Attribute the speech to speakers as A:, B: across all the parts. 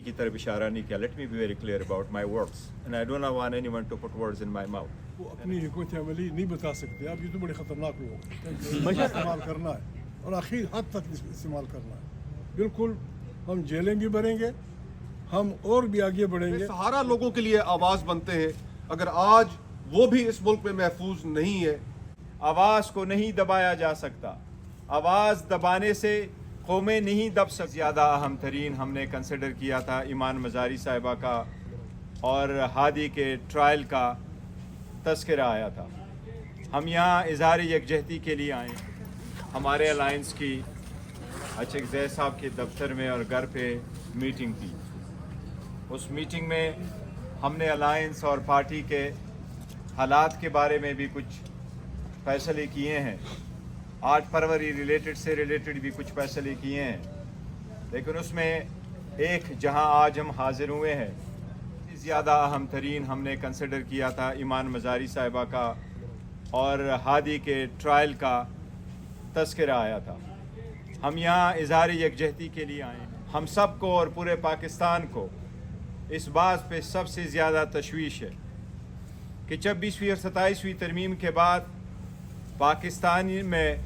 A: की तरफ इशारा नहीं किया. Let me be very clear about my words and I do not want anyone to put words in my mouth.
B: वो अपनी हिकमत अमली नहीं बता सकते आप. ये तो बड़े ख़तरनाक लोग हैं. इस्तेमाल करना है और आखिर हद तक इस्तेमाल करना है. बिल्कुल हम जेलें भी भरेंगे, हम और भी आगे बढ़ेंगे.
C: सहारा लोगों के लिए आवाज़ बनते हैं. अगर आज वो भी इस मुल्क में महफूज नहीं है,
A: आवाज़ को नहीं दबाया जा सकता. आवाज़ दबाने से कौमें नहीं दब सकती. ज़्यादा अहम तरीन हमने कंसिडर किया था ईमान मज़ारी साहिबा का और हादी के ट्रायल का तज़किरा आया था. हम यहाँ इज़हार यकजहती के लिए आए. हमारे अलायंस की अचक ज़ैद साहब के दफ्तर में और घर पे मीटिंग की. उस मीटिंग में हमने अलायंस और पार्टी के हालात के बारे में भी कुछ फैसले किए हैं. 8 फरवरी रिलेटेड भी कुछ फैसले किए हैं. लेकिन उसमें एक जहां आज हम हाजिर हुए हैं, ज़्यादा अहम तरीन हमने कंसिडर किया था ईमान मज़ारी साहिबा का और हादी के ट्रायल का तज़किरा आया था. हम यहाँ इज़हार यकजहती के लिए आए. हम सब को और पूरे पाकिस्तान को इस बात पे सबसे ज़्यादा तशवीश है कि 26वीं और 27वीं तरमीम के बाद पाकिस्तान में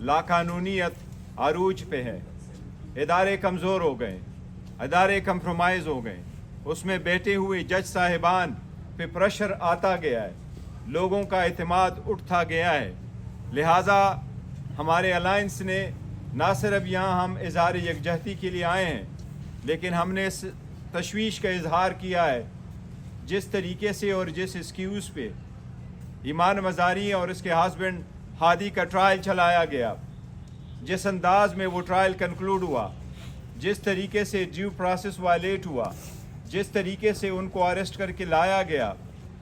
A: लाकानूनीयत आरूज पे है. इदारे कमज़ोर हो गए, इदारे कंप्रोमाइज़ हो गए. उसमें बैठे हुए जज साहिबान पे प्रेशर आता गया है, लोगों का एतमाद उठता गया है. लिहाजा हमारे अलायंस ने ना सिर्फ यहाँ हम इज़हार यकजहती के लिए आए हैं, लेकिन हमने इस तशवीश का इजहार किया है जिस तरीके से और जिस एक्सक्यूज़ पे ईमान मज़ारी और उसके हस्बैंड हादी का ट्रायल चलाया गया, जिस अंदाज में वो ट्रायल कंक्लूड हुआ, जिस तरीके से ड्यू प्रोसेस वायलेट हुआ, जिस तरीके से उनको अरेस्ट करके लाया गया,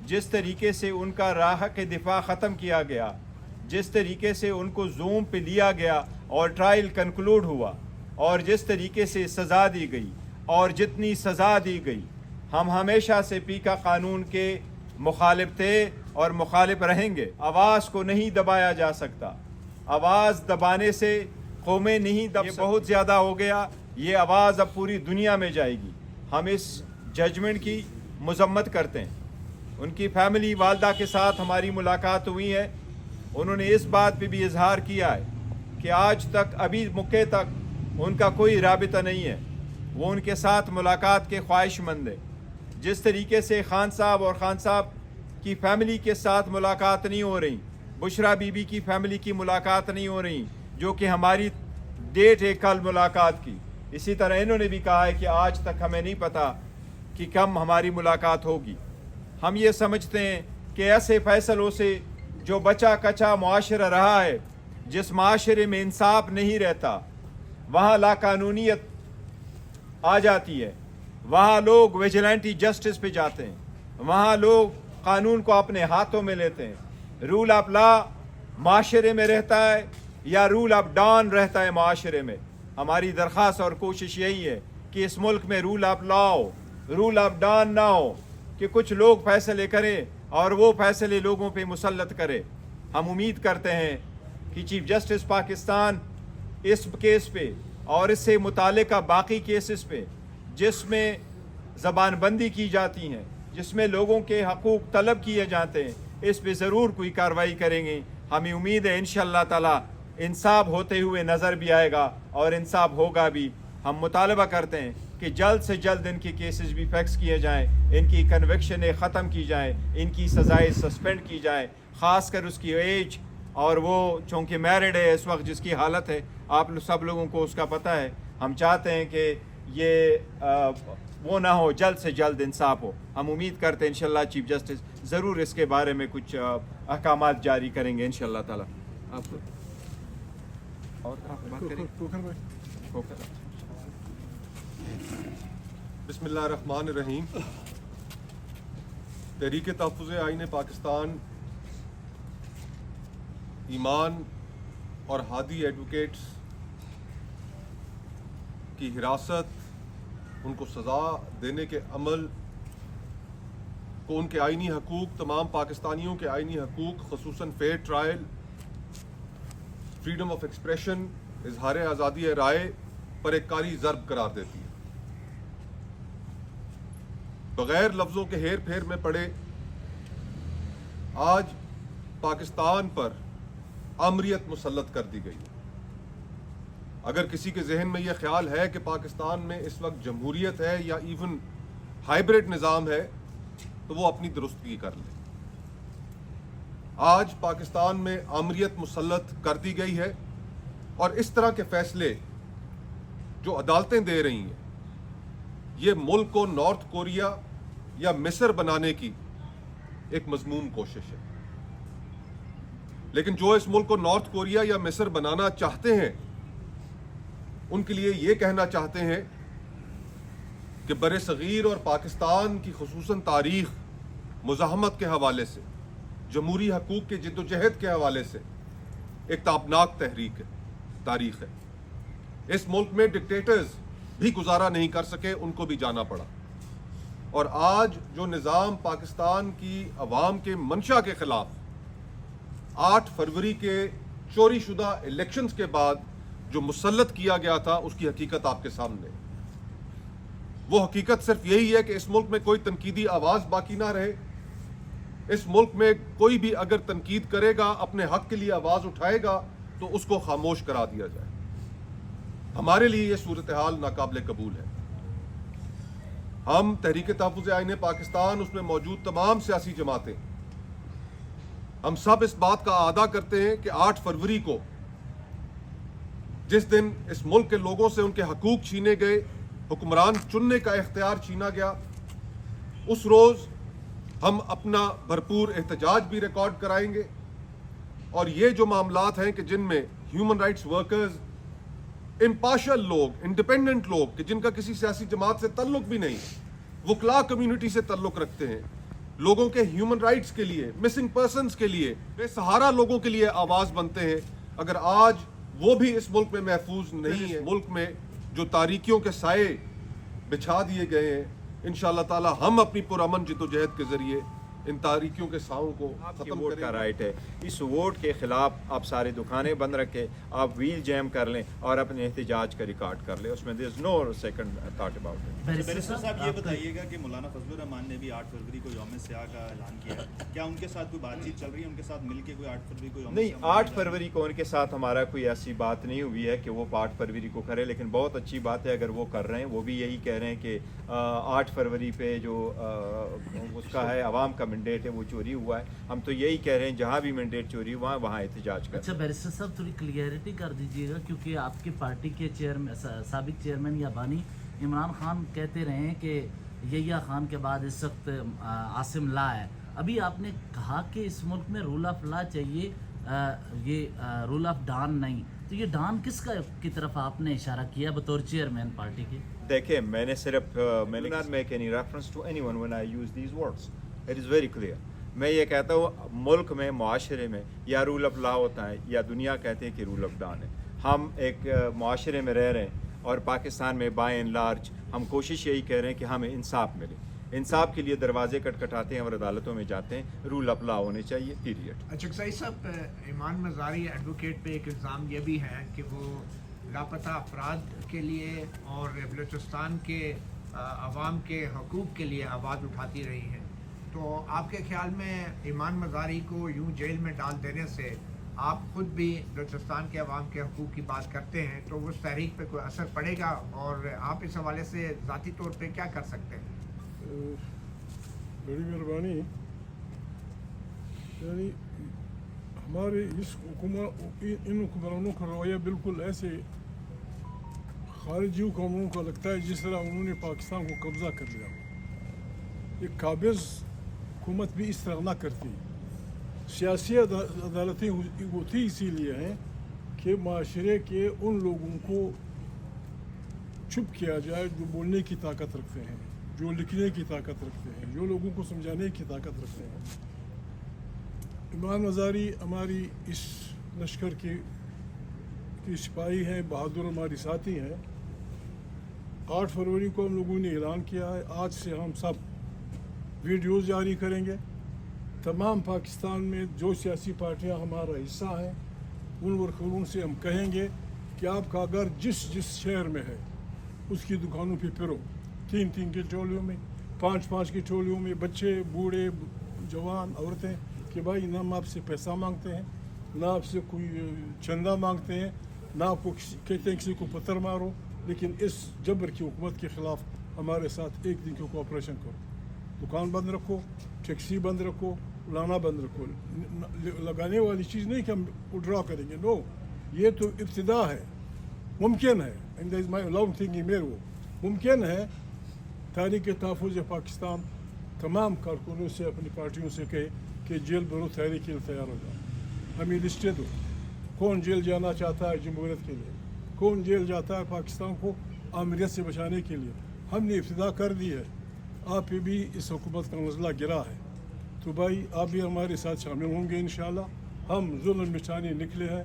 A: जिस तरीके से उनका राह के दिफा ख़त्म किया गया, जिस तरीके से उनको जूम पे लिया गया और ट्रायल कंक्लूड हुआ, और जिस तरीके से सज़ा दी गई और जितनी सज़ा दी गई, हम हमेशा से पीका कानून के मुखालिफ थे और मुखालिफ रहेंगे. आवाज़ को नहीं दबाया जा सकता. आवाज़ दबाने से कौमें नहीं दब सकती. बहुत ज़्यादा हो गया. ये आवाज़ अब पूरी दुनिया में जाएगी. हम इस जजमेंट की मज़म्मत करते हैं. उनकी फैमिली वालदा के साथ हमारी मुलाकात हुई है. उन्होंने इस बात पे भी इजहार किया है कि आज तक अभी मौके तक उनका कोई राबिता नहीं है. वो उनके साथ मुलाकात के ख्वाहिशमंद है. जिस तरीके से खान साहब और खान साहब की फैमिली के साथ मुलाकात नहीं हो रही, बुशरा बीबी की फैमिली की मुलाकात नहीं हो रही, जो कि हमारी डेट है कल मुलाकात की. इसी तरह इन्होंने भी कहा है कि आज तक हमें नहीं पता कि कब हमारी मुलाकात होगी. हम ये समझते हैं कि ऐसे फैसलों से जो बचा कचा मुआशरा रहा है, जिस माशरे में इंसाफ नहीं रहता, वहाँ लाकानूनीयत आ जाती है, वहाँ लोग विजिलेंटी जस्टिस पे जाते हैं, वहाँ लोग कानून को अपने हाथों में लेते हैं. रूल ऑफ लॉ माशरे में रहता है या रूल ऑफ डॉन रहता है माशरे में. हमारी दरख्वास्त और कोशिश यही है कि इस मुल्क में रूल ऑफ लॉ हो, रूल ऑफ डॉन ना हो, कि कुछ लोग फैसले करें और वो फैसले लोगों पे मुसल्लत करें. हम उम्मीद करते हैं कि चीफ जस्टिस पाकिस्तान इस केस पे और इससे मुताल्लिका बाकी केसेस पे जिसमें ज़बानबंदी की जाती हैं, जिसमें लोगों के हकूक़ तलब किए जाते हैं, इस पे ज़रूर कोई कार्रवाई करेंगे. हमें उम्मीद है इंशाअल्लाह ताला इंसाफ होते हुए नज़र भी आएगा और इंसाफ होगा भी. हम मुतालबा करते हैं कि जल्द से जल्द इनके केसेस भी फिक्स किए जाएँ, इनकी कन्विक्शनें ख़त्म की जाएँ, इनकी सज़ाएँ सस्पेंड की जाएँ. ख़ास कर उसकी एज, और वो चूँकि मैरिड है इस वक्त जिसकी हालत है, आप सब लोगों को उसका पता है. हम चाहते हैं कि ये वो ना हो, जल्द से जल्द इंसाफ हो. हम उम्मीद करते हैं इंशाल्लाह चीफ जस्टिस ज़रूर इसके बारे में कुछ अहकामात जारी करेंगे इंशाल्लाह ताला. आपको और आप बात करें.
C: बिस्मिल्लाहिर्रहमानिर्रहीम. तहरीक तहफ़्फ़ुज़ आईन पाकिस्तान ईमान और हादी एडवोकेट्स की हिरासत, उनको सज़ा देने के अमल को, उनके आइनी हकूक़, तमाम पाकिस्तानियों के आइनी हकूक़, ख़ुसूसन fair trial, freedom of expression, इजहार आज़ादी राय पर एक कारी ज़र्ब करार देती है. بغیر لفظوں کے ہیر پھیر میں پڑے آج پاکستان پر آمریت مسلط کر دی گئی ہے۔ اگر کسی کے ذہن میں یہ خیال ہے کہ پاکستان میں اس وقت جمہوریت ہے یا ایون ہائیبرڈ نظام ہے تو وہ اپنی درستگی کر لے۔ آج پاکستان میں آمریت مسلط کر دی گئی ہے اور اس طرح کے فیصلے جو عدالتیں دے رہی ہیں یہ ملک کو نارتھ کوریا یا مصر بنانے کی ایک مذموم کوشش ہے۔ لیکن جو اس ملک کو نارتھ کوریا یا مصر بنانا چاہتے ہیں ان کے لیے یہ کہنا چاہتے ہیں کہ بر صغیر اور پاکستان کی خصوصاً تاریخ مزاحمت کے حوالے سے، جمہوری حقوق کے جد و جہد کے حوالے سے ایک تابناک تاریخ ہے۔ اس ملک میں ڈکٹیٹرز بھی گزارا نہیں کر سکے، ان کو بھی جانا پڑا، اور آج جو نظام پاکستان کی عوام کے منشا کے خلاف 8 فروری کے چوری شدہ الیکشنز کے بعد جو مسلط کیا گیا تھا اس کی حقیقت آپ کے سامنے۔ وہ حقیقت صرف یہی ہے کہ اس ملک میں کوئی تنقیدی آواز باقی نہ رہے۔ اس ملک میں کوئی بھی اگر تنقید کرے گا، اپنے حق کے لیے آواز اٹھائے گا تو اس کو خاموش کرا دیا جائے۔ ہمارے لیے یہ صورتحال ناقابل قبول ہے۔ ہم تحریک تحفظ آئین پاکستان، اس میں موجود تمام سیاسی جماعتیں، ہم سب اس بات کا اعادہ کرتے ہیں کہ 8 فروری کو جس دن اس ملک کے لوگوں سے ان کے حقوق چھینے گئے، حکمران چننے کا اختیار چھینا گیا، اس روز ہم اپنا بھرپور احتجاج بھی ریکارڈ کرائیں گے، اور یہ جو معاملات ہیں کہ جن میں ہیومن رائٹس ورکرز، امپارشل لوگ، انڈیپینڈنٹ لوگ کہ جن کا کسی سیاسی جماعت سے تعلق بھی نہیں، وکلاء کمیونٹی سے تعلق رکھتے ہیں، لوگوں کے ہیومن رائٹس کے لیے، مسنگ پرسنز کے لیے، بے سہارا لوگوں کے لیے آواز بنتے ہیں، اگر آج وہ بھی اس ملک میں محفوظ نہیں ہے، ملک میں جو تاریکیوں کے سائے بچھا دیے گئے ہیں، انشاءاللہ تعالی ہم اپنی پرامن جدوجہد کے ذریعے ان تاریکیوں کے ساؤں کو ختم
A: ووٹ
C: کریں
A: کا
C: گے۔
A: رائٹ ہے، اس ووٹ کے خلاف آپ ساری دکانیں بند رکھیں، آپ ویل جیم کر لیں اور اپنے احتجاج کا ریکارڈ کر لیں، اس میں there is no second thought about it.
D: Barrister صاحب یہ بتائیے گا کہ مولانا فضل الرحمان نے بھی 8 فروری کو یوم سیاہ کا اعلان کیا ہے، کیا ان کے ساتھ کوئی بات چیت چل رہی ہے؟ ان کے ساتھ مل کے کوئی 8 فروری کو یوم
A: نہیں،
D: سیاہ
A: 8 فروری کو ان کے ساتھ ہمارا کوئی ایسی بات نہیں ہوئی ہے کہ وہ 8 فروری کو کرے، لیکن بہت اچھی بات ہے اگر وہ کر رہے ہیں۔ وہ بھی یہی کہہ رہے ہیں کہ 8 فروری پہ جو اس کا ہے عوام کا مینڈیٹ ہے وہ چوری ہوا ہے۔ ہم تو یہی کہہ رہے ہیں جہاں بھی مینڈیٹ چوری ہوا وہاں احتجاج کریں۔
E: اچھا بیرسٹر صاحب تھوڑی کلیئرٹی کر دیجیے گا، کیونکہ آپ کی پارٹی کے سابق چیئرمین یا بانی عمران خان کہتے رہے ہیں کہ یحییٰ خان کے بعد اس وقت عاصم لا ہے۔ ابھی آپ نے کہا کہ اس ملک میں رول آف لا چاہیے، یہ رول آف ڈان نہیں، تو یہ ڈان کس کی طرف آپ نے اشارہ کیا بطور چیئرمین پارٹی کے؟
A: دیکھیں، میں نے صرف میں نے not make any reference to anyone when I use these words. It is very clear. میں یہ کہتا ہوں ملک میں، معاشرے میں یا رول آف لا ہوتا ہے یا دنیا کہتے ہیں کہ رول آف ڈان ہے۔ ہم ایک معاشرے میں رہ رہے ہیں اور پاکستان میں بائی اینڈ لارج ہم کوشش یہی کہہ رہے ہیں کہ ہمیں انصاف ملے۔ انصاف کے لیے دروازے کٹکھٹاتے ہیں اور عدالتوں میں جاتے ہیں، رول آف لا ہونے چاہیے، پیریڈ۔
F: چکسائی صاحب، ایمان مزاری ایڈوکیٹ پہ ایک الزام یہ بھی ہے کہ وہ لاپتہ افراد کے لیے اور بلوچستان کے عوام کے حقوق کے لیے آواز اٹھاتی رہی ہیں، تو آپ کے خیال میں ایمان مزاری کو یوں جیل میں ڈال دینے سے، آپ خود بھی بلوچستان کے عوام کے حقوق کی بات کرتے ہیں، تو اس تحریک پہ کوئی اثر پڑے گا، اور آپ اس حوالے سے ذاتی طور پہ کیا کر سکتے ہیں؟
B: بڑی مہربانی، یعنی ہمارے ان حکمرانوں کا رویہ بالکل ایسے خارجی حکمرانوں کو لگتا ہے جس طرح انہوں نے پاکستان کو قبضہ کر لیا۔ ایک قابض حکومت بھی اس طرح نہ کرتی۔ سیاسی عدالتیں ہوتی اسی لیے ہیں کہ معاشرے کے ان لوگوں کو چپ کیا جائے جو بولنے کی طاقت رکھتے ہیں، جو لکھنے کی طاقت رکھتے ہیں، جو لوگوں کو سمجھانے کی طاقت رکھتے ہیں۔ ایمان مزاری ہماری اس لشکر کی سپاہی ہیں، بہادر ہماری ساتھی ہیں۔ 8 فروری کو ہم لوگوں نے اعلان کیا ہے، آج سے ہم سب ویڈیوز جاری کریں گے۔ تمام پاکستان میں جو سیاسی پارٹیاں ہمارا حصہ ہیں ان ورکروں سے ہم کہیں گے کہ آپ کا گھر جس شہر میں ہے اس کی دکانوں پہ پھرو، 3 کے چولیوں میں 5-5 की टोलियों में बच्चे, बूढ़े, जवान, औरतें कि भाई ना हम आपसे पैसा मांगते हैं, ना आपसे कोई चंदा मांगते हैं, ना आपको कहते हैं किसी को पत्थर मारो, लेकिन इस जबर की हुकूमत के ख़िलाफ़ हमारे साथ एक दिन की कोऑपरेशन करो। दुकान बंद रखो, टैक्सी बंद रखो, लाना बंद रखो। लगाने वाली चीज़ नहीं कि हम विड्रॉ करेंगे, नो, ये तो इब्तिदा है। मुमकिन है, and that is my long thinking मेरे वो मुमकिन है तारीख़ तहफ़्फ़ुज़ पाकिस्तान तमाम कारकुनों से, अपनी पार्टियों से कहे कि जेल बरो तहरीक के लिए तैयार हो जाओ, हमें लिस्टें दो, कौन जेल जाना चाहता है जमहूरियत के लिए, कौन जेल जाता है पाकिस्तान को आमिरियत से बचाने के लिए। हमने इब्तिदा कर दी है, आप पे भी इस हुकूमत का नज़ला गिरा है, तो भाई आप भी हमारे साथ शामिल होंगे इंशाअल्लाह। हम जुल्म मिटाने निकले हैं,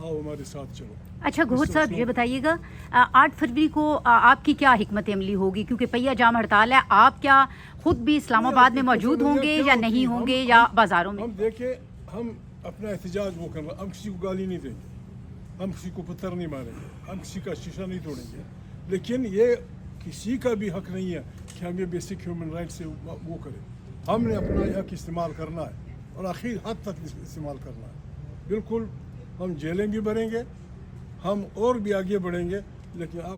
B: आओ हमारे साथ चलो।
G: अच्छा गौहर साहब ये बताइएगा 8 फरवरी को आपकी क्या हिकमत अमली होगी, क्योंकि पहिया जाम हड़ताल है, आप क्या खुद भी इस्लामाबाद में मौजूद होंगे या नहीं होंगे या बाज़ारों में?
B: हम देखें, हम अपना एहतजाज वो करना, हम किसी को गाली नहीं देंगे, हम किसी को पत्थर नहीं मारेंगे, हम किसी का शीशा नहीं तोड़ेंगे, लेकिन ये किसी का भी हक नहीं है कि हम ये बेसिक ह्यूमन राइट से वो करें। हमने अपना हक इस्तेमाल करना है और आखिर हद तक इस्तेमाल करना है। बिल्कुल हम जेलें भी भरेंगे, हम और भी आगे बढ़ेंगे, लेकिन आप